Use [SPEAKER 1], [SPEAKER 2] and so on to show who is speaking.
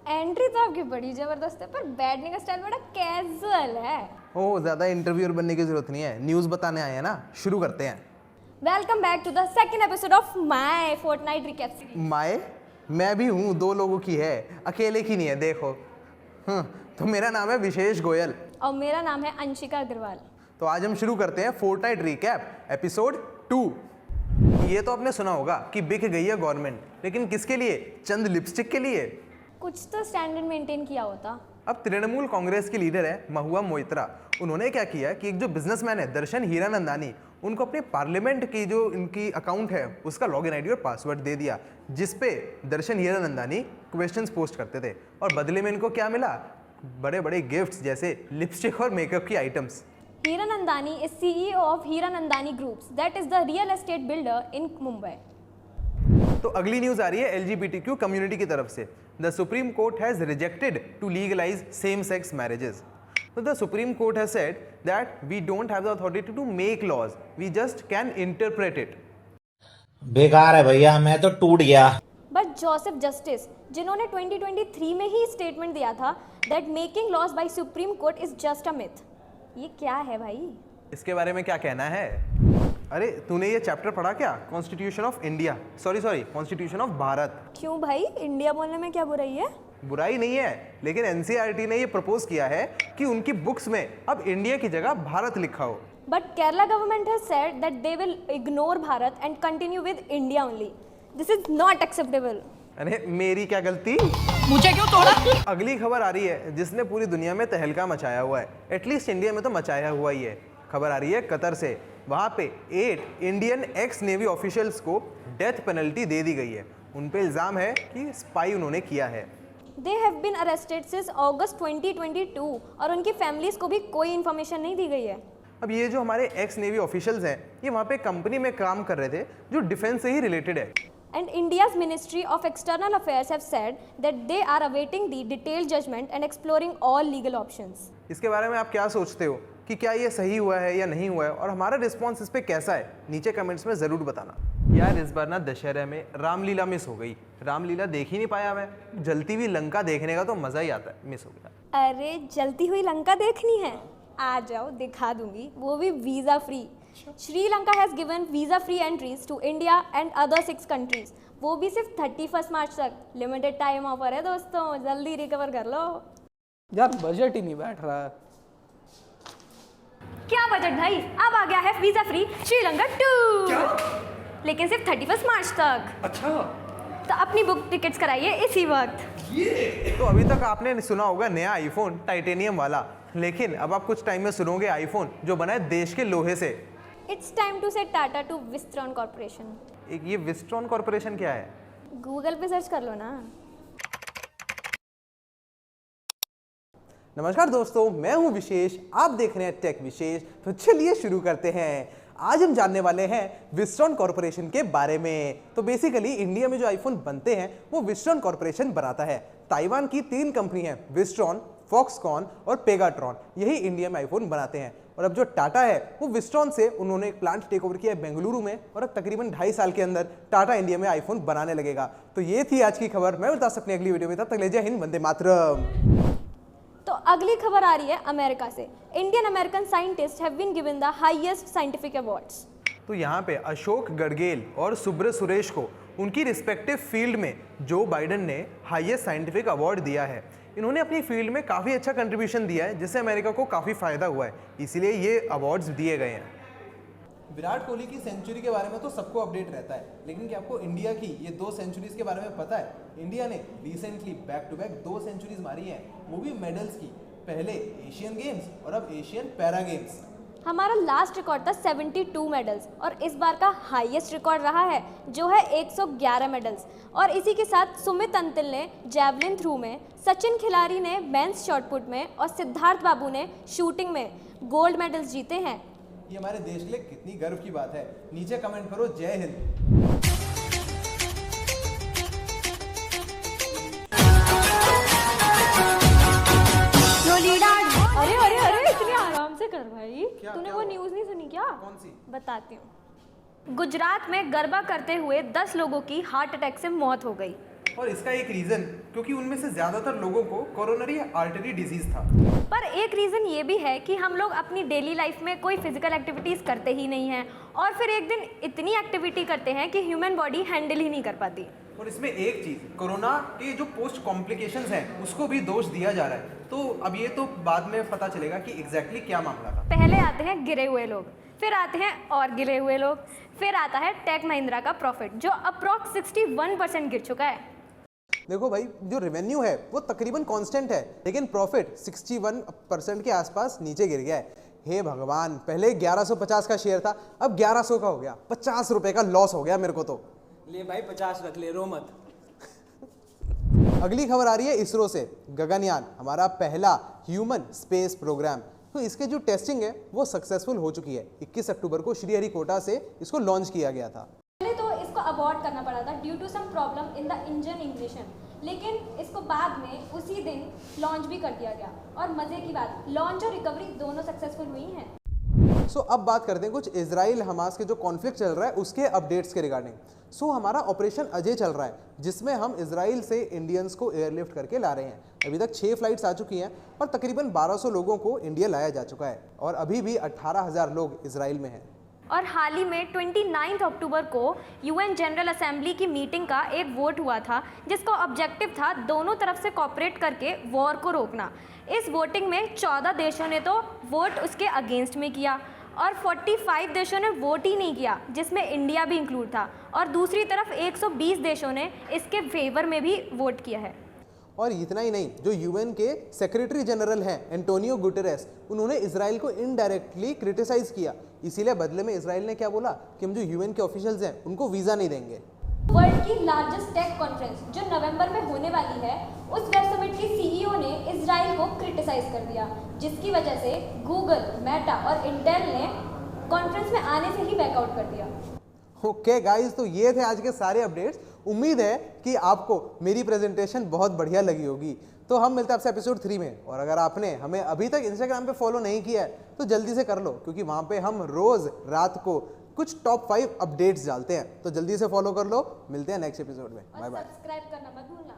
[SPEAKER 1] Entry तो आपकी बड़ी जबरदस्त है, पर बैठने का स्टाइल बड़ा कैजुअल है।
[SPEAKER 2] ओह, ज़्यादा इंटरव्यूअर बनने की जरूरत नहीं है, न्यूज़ बताने आए हैं ना, शुरू करते हैं।
[SPEAKER 1] Welcome back to the second episode of my fortnight recap series.
[SPEAKER 2] माए, मैं भी हूँ, दो लोगों की है, अकेले की नहीं है। देखो तो मेरा नाम है विशेष गोयल
[SPEAKER 1] और मेरा नाम है अंशिका अग्रवाल।
[SPEAKER 2] तो आज हम शुरू करते हैं फोर्टनाइट रिकैप एपिसोड 2। ये तो आपने सुना होगा कि बिक गई है गवर्नमेंट, लेकिन किसके लिए? चंद लिपस्टिक के लिए।
[SPEAKER 1] कुछ तो स्टैंडर्ड मेंटेन किया होता।
[SPEAKER 2] अब तृणमूल कांग्रेस के लीडर है महुआ मोइत्रा। उन्होंने क्या किया कि एक जो बिजनेसमैन है दर्शन हीरानंदानी, उनको अपने पार्लियामेंट की जो इनकी अकाउंट है उसका लॉगिन आईडी और पासवर्ड दे दिया, जिसपे दर्शन हीरानंदानी क्वेश्चंस पोस्ट करते थे और बदले में इनको क्या मिला? बड़े बड़े गिफ्ट्स जैसे लिपस्टिक और मेकअप की items.
[SPEAKER 1] Hiranandani is CEO of Hiranandani groups, that is the real estate builder in Mumbai.
[SPEAKER 2] तो अगली न्यूज आ रही है LGBTQ कम्युनिटी की तरफ से। The Supreme Court has rejected to legalise same sex marriages. So the Supreme Court has said that we don't have the authority to make laws, we just can interpret it.
[SPEAKER 3] बेकार है भैया, मैं तो टूट गया।
[SPEAKER 1] बट जोसेफ जस्टिस, जिन्होंने 2023 में ही statement दिया था that making laws by Supreme Court is just a myth. ये क्या है भाई?
[SPEAKER 2] इसके बारे में क्या कहना है? अरे तूने ये चैप्टर पढ़ा क्या? Constitution of India, sorry constitution of Bharat.
[SPEAKER 1] क्यों भाई, इंडिया बोलने में क्या बुराई है?
[SPEAKER 2] बुराई नहीं है, लेकिन NCERT ने ये प्रपोज किया है कि उनकी बुक्स में अब इंडिया की जगह भारत लिखा हो।
[SPEAKER 1] But Kerala government has said that they will ignore Bharat and continue with India only. This is not acceptable.
[SPEAKER 2] अरे मेरी क्या गलती?
[SPEAKER 4] मुझे क्यों तोड़ा?
[SPEAKER 2] अगली खबर आ रही है जिसने पूरी दुनिया में तहलका मचाया हुआ है, एटलीस्ट इंडिया में तो मचाया हुआ ही है। खबर आ रही है कतर से। वहाँ पे 8 इंडियन एक्स नेवी ऑफिशियल्स को डेथ पेनल्टी दे दी गई है। उन पे इल्ज़ाम है कि स्पाई उन्होंने किया है।
[SPEAKER 1] They have been arrested since August 2022 और उनकी फैमिलीज को भी कोई इन्फॉर्मेशन नहीं दी गई है।
[SPEAKER 2] अब ये जो हमारे एक्स नेवी ऑफिशियल्स हैं, ये वहाँ पे कंपनी में काम कर रहे थे जो डिफेंस से ही रिलेटेड है।
[SPEAKER 1] And India's Ministry of External Affairs have said that they are awaiting the detailed judgment and exploring all legal options.
[SPEAKER 2] इसके बारे में आप क्या सोचते हो कि क्या ये सही हुआ है या नहीं हुआ है, और हमारा रिस्पॉन्स इस पे कैसा है? नीचे कमेंट्स में ज़रूर बताना। यार इस बार ना दशहरा में रामलीला मिस हो गई। रामलीला देख ही नहीं पाया मैं। जलती हुई लंका देखने का तो मज़ा ही आता है, मिस हो गया।
[SPEAKER 1] अरे जलती हुई लंका देखनी है? आ जाओ, दिखा दूंगी, वो भी visa free. Sri Lanka has given visa free entries to India and other 6 countries, वो भी सिर्फ 31 मार्च तक। लिमिटेड टाइम ऑफर है दोस्तों, जल्दी रिकवर कर लो।
[SPEAKER 4] यार बजट ही नहीं बैठ रहा है।
[SPEAKER 1] क्या बजट भाई, अब आ गया है वीज़ा फ्री श्रीलंका टूर, लेकिन सिर्फ 31 मार्च तक।
[SPEAKER 4] अच्छा,
[SPEAKER 1] तो अपनी बुक टिकट्स कराइए इसी वक्त।
[SPEAKER 2] तो अभी तक आपने सुना होगा नया आईफोन टाइटेनियम वाला, लेकिन अब आप कुछ टाइम में सुनोगे आईफोन जो बना है देश के लोहे से।
[SPEAKER 1] इट्स टाइम टू से टाटा टू विस्ट्रॉन कॉर्पोरेशन।
[SPEAKER 2] एक ये विस्ट्रॉन कॉर्पोरेशन क्या है?
[SPEAKER 1] गूगल पे सर्च कर लो ना।
[SPEAKER 2] नमस्कार दोस्तों, मैं हूं विशेष, आप देख रहे हैं टेक विशेष। तो चलिए शुरू करते हैं। आज हम जानने वाले हैं विस्ट्रॉन कॉर्पोरेशन के बारे में। तो बेसिकली इंडिया में जो आईफोन बनते हैं वो विस्ट्रॉन कॉर्पोरेशन बनाता है। ताइवान की 3 कंपनी हैं, विस्ट्रॉन, फॉक्सकॉन और पेगाट्रॉन, यही इंडिया में आईफोन बनाते हैं। और अब जो टाटा है वो विस्ट्रॉन से उन्होंने एक प्लांट टेक ओवर किया है बेंगलुरु में, और अब तकरीबन 2.5 साल के अंदर टाटा इंडिया में आईफोन बनाने लगेगा। तो ये थी आज की खबर। मैं बता सकते हैं अगली वीडियो में, तब तक ले जय हिंद, वंदे मातरम।
[SPEAKER 1] तो अगली खबर आ रही है अमेरिका से। Indian American scientist have been given the highest scientific awards.
[SPEAKER 2] तो यहाँ पे अशोक गडगेल और सुब्र सुरेश को उनकी रिस्पेक्टिव फील्ड में जो बाइडन ने हाईएस्ट साइंटिफिक अवार्ड दिया है। इन्होंने अपनी फील्ड में काफ़ी अच्छा कंट्रीब्यूशन दिया है, जिससे अमेरिका को काफ़ी फ़ायदा हुआ है, इसीलिए ये अवार्ड्स दिए गए हैं। विराट कोहली की सेंचुरी के बारे में तो सबको अपडेट रहता है, लेकिन क्या आपको इंडिया की ये 2 सेंचुरीज के बारे में पता है? इंडिया ने recently back to back 2 centuries मारी हैं, वो भी मेडल्स की। पहले एशियन गेम्स और अब एशियन पैरा गेम्स।
[SPEAKER 1] हमारा लास्ट रिकॉर्ड था 72 मेडल्स और इस बार का हाईएस्ट रिकॉर्ड रहा है जो है 111 मेडल्स। और इसी के साथ सुमित अंतिल ने जैवलिन थ्रू में, सचिन खिलाड़ी ने मेंस शॉटपुट में और सिद्धार्थ बाबू ने शूटिंग में गोल्ड मेडल्स जीते हैं।
[SPEAKER 2] ये हमारे देश के लिए कितनी गर्व की बात है। नीचे कमेंट करो जय हिंद।
[SPEAKER 1] अरे अरे अरे, इतने आराम से कर भाई। तूने वो न्यूज़ नहीं सुनी क्या?
[SPEAKER 2] कौन सी?
[SPEAKER 1] बताती हूँ। गुजरात में गरबा करते हुए 10 लोगों की हार्ट अटैक से मौत हो गई।
[SPEAKER 2] और इसका एक रीजन क्योंकि उनमें से ज्यादातर लोगों को कोरोनरी आर्टरी डिजीज था।
[SPEAKER 1] पर एक रीज़न ये भी है कि हम लोग अपनी डेली लाइफ में कोई फिजिकल एक्टिविटीज़ करते ही नहीं हैं और फिर एक दिन इतनी एक्टिविटी करते हैं कि ह्यूमन बॉडी हैंडल ही नहीं कर पाती।
[SPEAKER 2] और इसमें एक चीज, कोरोना के जो पोस्ट कॉम्प्लिकेशंस हैं उसको भी दोष दिया जा रहा है। तो अब ये तो बाद में पता चलेगा कि एग्जैक्टली क्या मामला था।
[SPEAKER 1] पहले आते हैं गिरे हुए लोग, फिर आते हैं और गिरे हुए लोग, फिर आता है टेक महिंद्रा का प्रॉफिट जो अप्रॉक्स 61% गिर चुका है।
[SPEAKER 2] देखो भाई, जो रेवेन्यू है वो तकरीबन कांस्टेंट है, लेकिन प्रॉफिट 61% के आसपास नीचे गिर गया है। हे भगवान, पहले 1150 का शेयर था, अब 1100 का हो गया। 50 रुपए का लॉस हो गया मेरे को तो।
[SPEAKER 4] ले भाई 50 रख ले, रो मत।
[SPEAKER 2] अगली खबर आ रही है इसरो से। गगनयान, हमारा पहला ह्यूमन स्पेस प्रोग्राम, तो इसके जो टेस्टिंग है वो सक्सेसफुल हो चुकी है। 21 अक्टूबर को श्रीहरिकोटा से इसको लॉन्च किया गया था।
[SPEAKER 1] पहले तो इसको अबॉर्ट करना पड़ा था due to some problem in the engine ignition, लेकिन इसको बाद में उसी दिन लॉन्च भी कर दिया गया। और मज़े की बात, लॉन्च और रिकवरी दोनों सक्सेसफुल हुई हैं।
[SPEAKER 2] सो अब बात करते हैं कुछ इजराइल हमास के जो कॉन्फ्लिक्ट चल रहा है उसके अपडेट्स के रिगार्डिंग। सो हमारा ऑपरेशन अजय चल रहा है, जिसमें हम इजराइल से इंडियंस को एयरलिफ्ट करके ला रहे हैं। अभी तक 6 फ्लाइट्स आ चुकी हैं और तकरीबन 1200 लोगों को इंडिया लाया जा चुका है और अभी भी 18,000 लोग इजराइल में हैं।
[SPEAKER 1] और हाल ही में 29 अक्टूबर को यूएन जनरल असेंबली की मीटिंग का एक वोट हुआ था जिसका ऑब्जेक्टिव था दोनों तरफ से कॉपरेट करके वॉर को रोकना। इस वोटिंग में 14 देशों ने तो वोट उसके अगेंस्ट में किया और 45 देशों ने वोट ही नहीं किया, जिसमें इंडिया भी इंक्लूड था। और दूसरी तरफ 120 देशों ने इसके फेवर में भी वोट किया है।
[SPEAKER 2] और इतना ही नहीं, जो यूएन के सेक्रेटरी जनरल हैं एंटोनियो गुटेरेस, उन्होंने इजराइल को इनडायरेक्टली क्रिटिसाइज किया। इसीलिए बदले में इजराइल ने क्या बोला कि हम जो यूएन के ऑफिशियल्स हैं उनको वीज़ा नहीं देंगे।
[SPEAKER 1] वर्ल्ड की लार्जेस्ट टेक कॉन्फ्रेंस जो नवंबर में होने वाली है, उस वेब समिट के सीईओ ने इजराइल को क्रिटिसाइज कर दिया, जिसकी वजह से गूगल, मेटा और इंटेल ने कॉन्फ्रेंस में आने से ही बैकआउट कर दिया।
[SPEAKER 2] ओके गाइस, तो ये थे आज के सारे अपडेट्स। उम्मीद है कि आपको मेरी प्रेजेंटेशन बहुत बढ़िया लगी होगी। तो हम मिलते हैं आपसे एपिसोड 3 में। और अगर आपने हमें अभी तक इंस्टाग्राम पे फॉलो नहीं किया है तो जल्दी से कर लो, क्योंकि वहाँ पे हम रोज़ रात को कुछ टॉप 5 अपडेट्स डालते हैं। तो जल्दी से फॉलो कर लो। मिलते हैं नेक्स्ट एपिसोड में। Bye bye.
[SPEAKER 1] सब्सक्राइब करना मत भूलना।